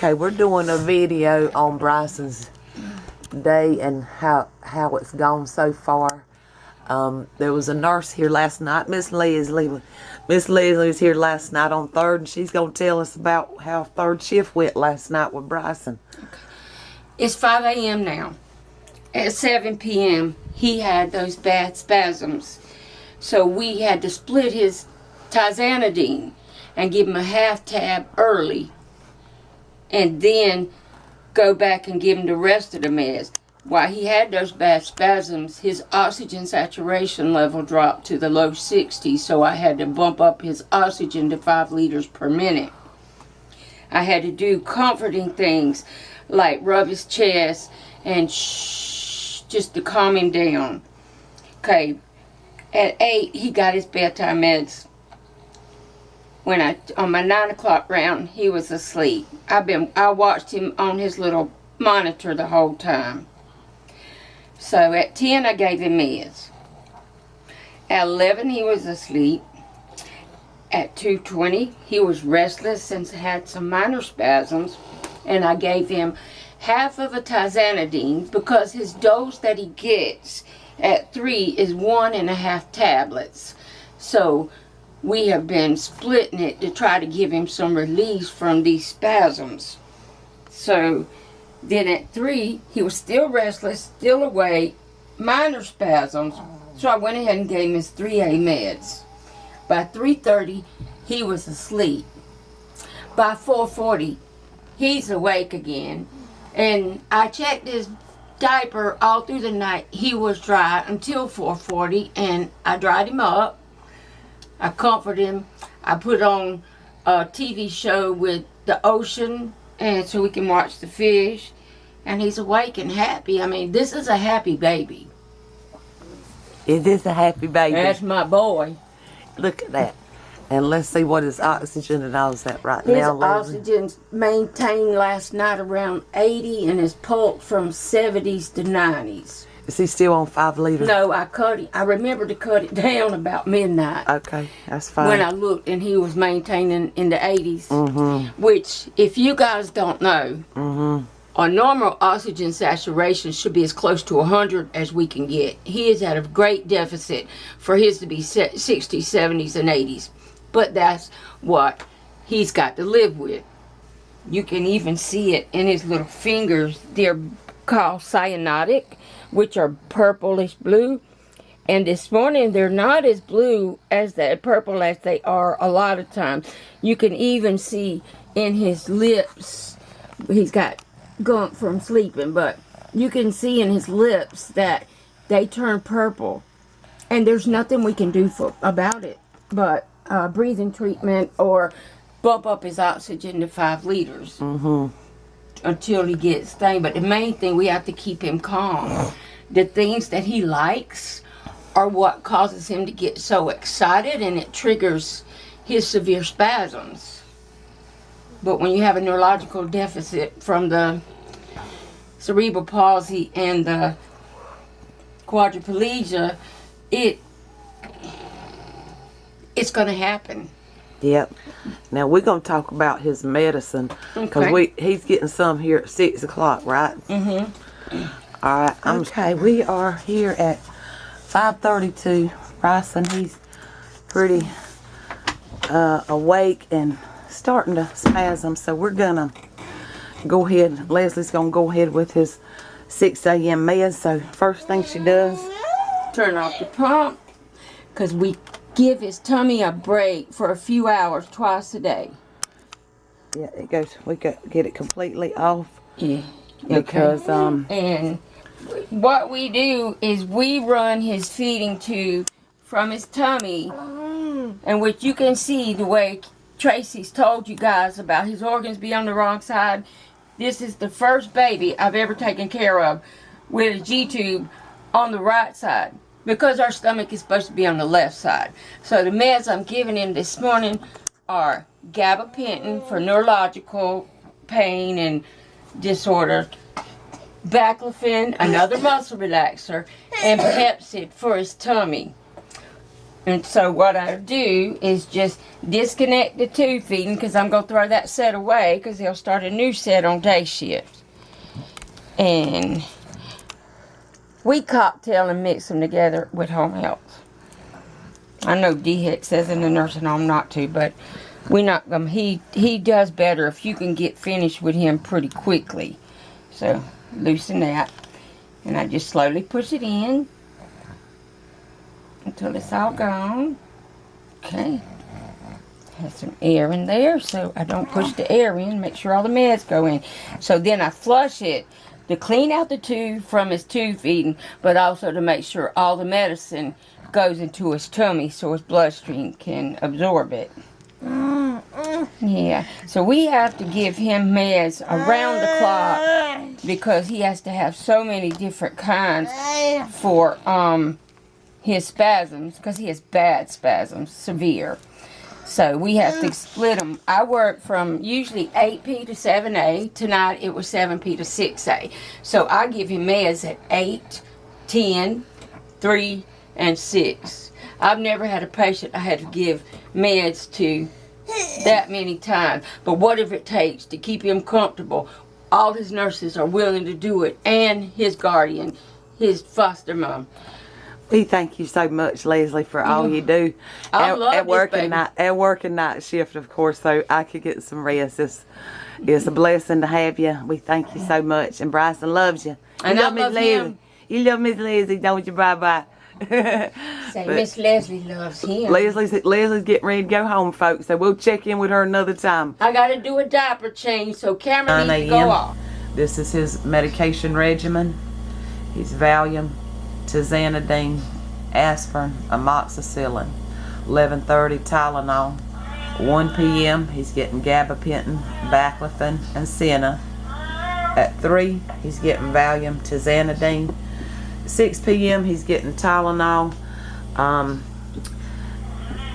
Okay, we're doing a video on Bryson's day and how it's gone so far. There was a nurse here last night, Miss Leslie. Miss Leslie was here last night on third, and she's going to tell us about how third shift went last night with Bryson. It's 5 a.m. now. At 7 p.m., he had those bad spasms. So we had to split his tizanidine and give him a half tab early, and then go back and give him the rest of the meds. While he had those bad spasms, his oxygen saturation level dropped to the low 60s, so I had to bump up his oxygen to 5 liters per minute. I had to do comforting things like rub his chest and just to calm him down. Okay, at 8, he got his bedtime meds. On my 9 o'clock round, he was asleep. I watched him on his little monitor the whole time. So at 10, I gave him meds. At 11, he was asleep. At 2:20, he was restless and had some minor spasms, and I gave him half of a tizanidine because his dose that he gets at 3 is 1.5 tablets. So we have been splitting it to try to give him some release from these spasms. So then at 3, he was still restless, still awake, minor spasms. So I went ahead and gave him his 3A meds. By 3:30, he was asleep. By 4:40, he's awake again. And I checked his diaper all through the night. He was dry until 4:40, and I dried him up. I comforted him. I put on a TV show with the ocean, and so we can watch the fish. And he's awake and happy. I mean, this is a happy baby. It is a happy baby. That's my boy. Look at that. And let's see what his oxygen and all is at right now. His oxygen's maintained last night around 80, and his pulse from 70s to 90s. Is he still on 5 liters? No, I remember to cut it down about midnight. Okay, that's fine. When I looked, and he was maintaining in the 80s. Mm-hmm. Which, if you guys don't know, Mm-hmm. our normal oxygen saturation should be as close to 100 as we can get. He is at a great deficit for his to be 60s, 70s, and 80s. But that's what he's got to live with. You can even see it in his little fingers. They're called cyanotic, which are purplish blue. And this morning, they're not as blue as that purple as they are a lot of times. You can even see in his lips, he's got gunk from sleeping, but you can see in his lips that they turn purple. And there's nothing we can do about it but breathing treatment or bump up his oxygen to 5 liters. Mm-hmm. Until he gets thing. But the main thing, we have to keep him calm. The things that he likes are what causes him to get so excited, and it triggers his severe spasms. But when you have a neurological deficit from the cerebral palsy and the quadriplegia, it's going to happen. Yep. Now we're going to talk about his medicine because he's getting some here at 6 o'clock, right? Mm-hmm. All right. Okay. We are here at 5:32. Bryson, he's pretty awake and starting to spasm, so we're gonna go ahead. Leslie's gonna go ahead with his 6 a.m. meds. So first thing she does, turn off the pump, because we give his tummy a break for a few hours twice a day. Yeah, it goes. We got get it completely off. Yeah. Because and what we do is we run his feeding tube from his tummy, and which you can see the way Tracy's told you guys about his organs being on the wrong side. This is the first baby I've ever taken care of with a G-tube on the right side, because our stomach is supposed to be on the left side. So the meds I'm giving him this morning are gabapentin for neurological pain and disorder, baclofen, another muscle relaxer, and Pepsid for his tummy. And so what I do is just disconnect the tube feeding, because I'm going to throw that set away because they'll start a new set on day shift. And we cocktail and mix them together with home health. I know DHEC says in the nursing home not to, but we're not going to. He does better if you can get finished with him pretty quickly. So loosen that. And I just slowly push it in until it's all gone. Okay. Has some air in there, so I don't push the air in. Make sure all the meds go in. So then I flush it to clean out the tube from his tube feeding, but also to make sure all the medicine goes into his tummy so his bloodstream can absorb it. Yeah, so we have to give him meds around the clock because he has to have so many different kinds for his spasms, because he has bad spasms, severe. So we have to split them. I work from usually 8P to 7A. Tonight it was 7P to 6A. So I give him meds at 8, 10, 3, and 6. I've never had a patient I had to give meds to that many times. But whatever it takes to keep him comfortable, all his nurses are willing to do it, and his guardian, his foster mom. We thank you so much, Leslie, for all you do. I love at work this and night, at work and night shift, of course, so I could get some rest. It's a blessing to have you. We thank you so much, and Bryson loves you. And I love him. You love Miss Leslie, don't you? Bye. Say Miss Leslie loves him. Leslie's getting ready to go home, folks, so we'll check in with her another time. I got to do a diaper change, so camera needs to go off. This is his medication regimen. He's Valium, tizanidine, aspirin, amoxicillin, 11:30 Tylenol, 1 p.m. he's getting gabapentin, baclofen, and Senna. At 3 he's getting Valium, tizanidine. 6 p.m. he's getting Tylenol,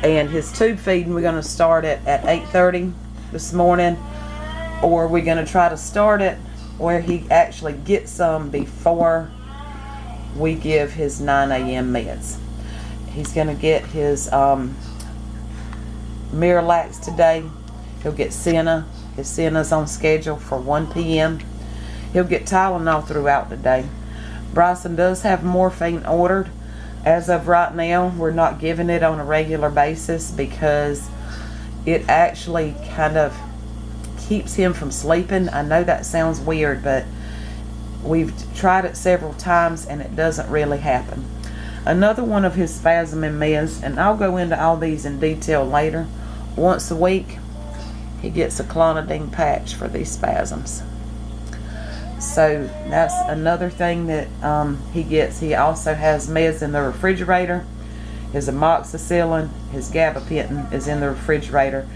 and his tube feeding we're going to start at 8:30 this morning, or we're going to try to start it where he actually gets some before we give his 9 a.m. meds. He's going to get his Miralax today. He'll get Senna. His Senna's on schedule for 1 p.m. He'll get Tylenol throughout the day. Bryson does have morphine ordered. As of right now, we're not giving it on a regular basis because it actually kind of keeps him from sleeping. I know that sounds weird, but we've tried it several times and it doesn't really happen. Another one of his spasmin meds, and I'll go into all these in detail later, once a week he gets a clonidine patch for these spasms. So that's another thing that he gets. He also has meds in the refrigerator. His amoxicillin, his gabapentin is in the refrigerator.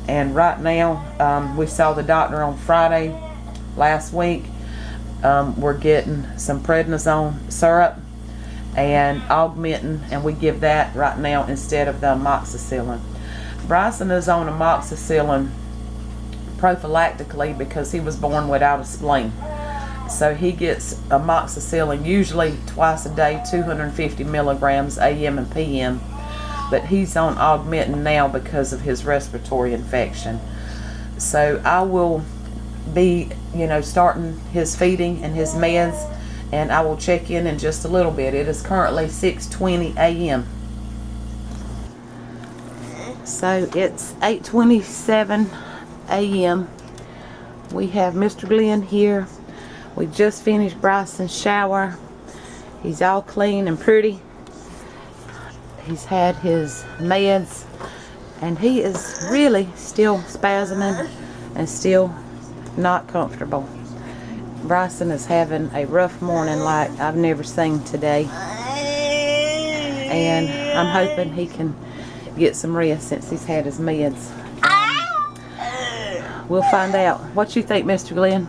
And right now, we saw the doctor on Friday last week. We're getting some prednisone syrup and augmentin, and we give that right now instead of the amoxicillin. Bryson is on amoxicillin prophylactically because he was born without a spleen. So he gets amoxicillin usually twice a day, 250 milligrams AM and PM. But he's on augmentin now because of his respiratory infection. So I will be, starting his feeding and his meds, and I will check in just a little bit. It is currently 6:20 a.m. So it's 8:27 a.m. We have Mr. Glenn here. We just finished Bryson's shower. He's all clean and pretty. He's had his meds, and he is really still spasming and still not comfortable. Bryson is having a rough morning like I've never seen today, and I'm hoping he can get some rest since he's had his meds. We'll find out. What you think, Mr. Glenn?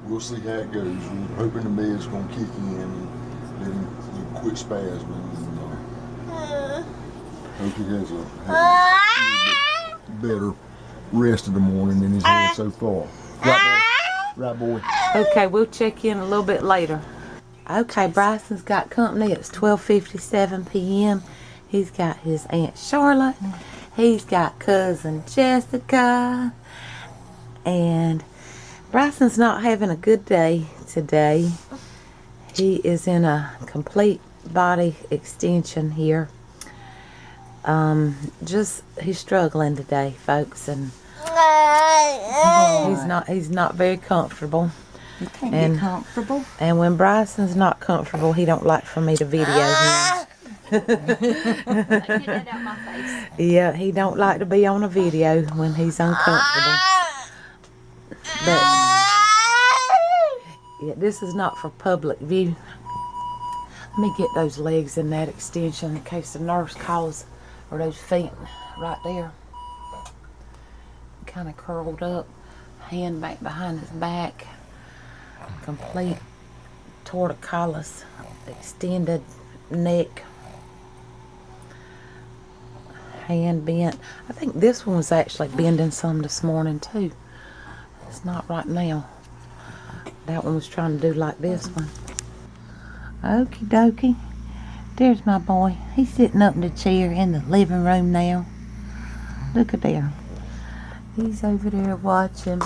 We'll see how it goes. We're hoping the med's gonna kick in and then he'll quit spasming. Hope he has a better rest of the morning than he's had so far. Right, boy? Okay, we'll check in a little bit later. Okay, Bryson's got company. It's 12:57 p.m. He's got his Aunt Charlotte. He's got cousin Jessica. And Bryson's not having a good day today. He is in a complete body extension here. He's struggling today, folks, and he's not very comfortable. You can't be comfortable. And when Bryson's not comfortable, he don't like for me to video him. Get that out my face. Yeah, he don't like to be on a video when he's uncomfortable. But yeah, this is not for public view. Let me get those legs in that extension in case the nurse calls, or those feet right there. Kind of curled up, hand back behind his back. Complete torticollis, extended neck, hand bent. I think this one was actually bending some this morning too. It's not right now. That one was trying to do like this one. Okie dokie. There's my boy. He's sitting up in the chair in the living room now. Look at there. He's over there watching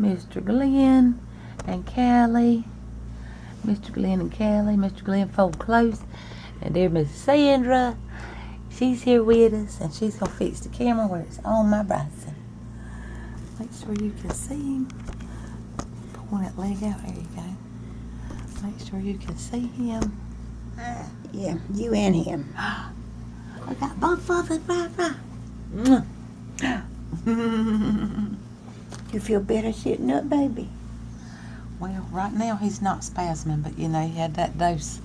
Mr. Glenn and Callie. Mr. Glenn and Callie. Mr. Glenn fold close. And there's Miss Sandra. She's here with us, and she's gonna fix the camera where it's on my Bryson. Make sure you can see him. Pull that leg out. There you go. Make sure you can see him. Yeah, you and him. I got both of them. You feel better sitting up, baby? Well, right now he's not spasming, but you know, he had that dose.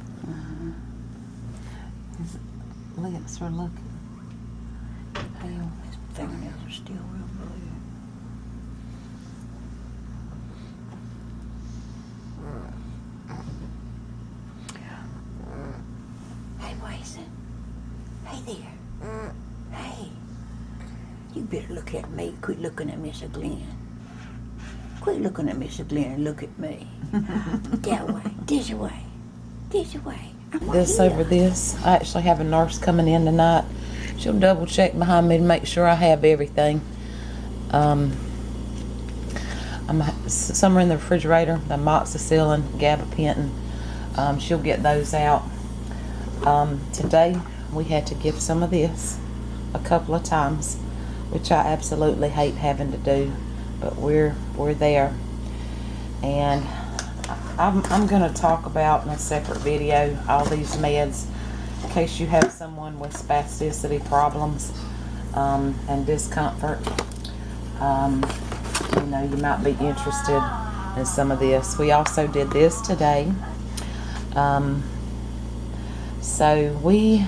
His lips are looking pale. His fingernails are still real blue. Hey, Bryson. Hey there. Hey. You better look at me. Quit looking at Mr. Glenn. Quit looking at Mr. Glenn and look at me. That way. This way. This way. This over this. I actually have a nurse coming in tonight. She'll double check behind me to make sure I have everything. Some are in the refrigerator, the amoxicillin, gabapentin. She'll get those out. Today we had to give some of this a couple of times, which I absolutely hate having to do, but we're there. And I'm going to talk about in a separate video all these meds in case you have someone with spasticity problems and discomfort. You know, you might be interested in some of this. We also did this today. So we,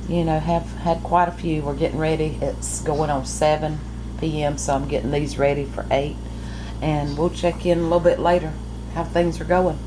you know, have had quite a few. We're getting ready. It's going on 7 p.m. so I'm getting these ready for 8. And we'll check in a little bit later how things are going.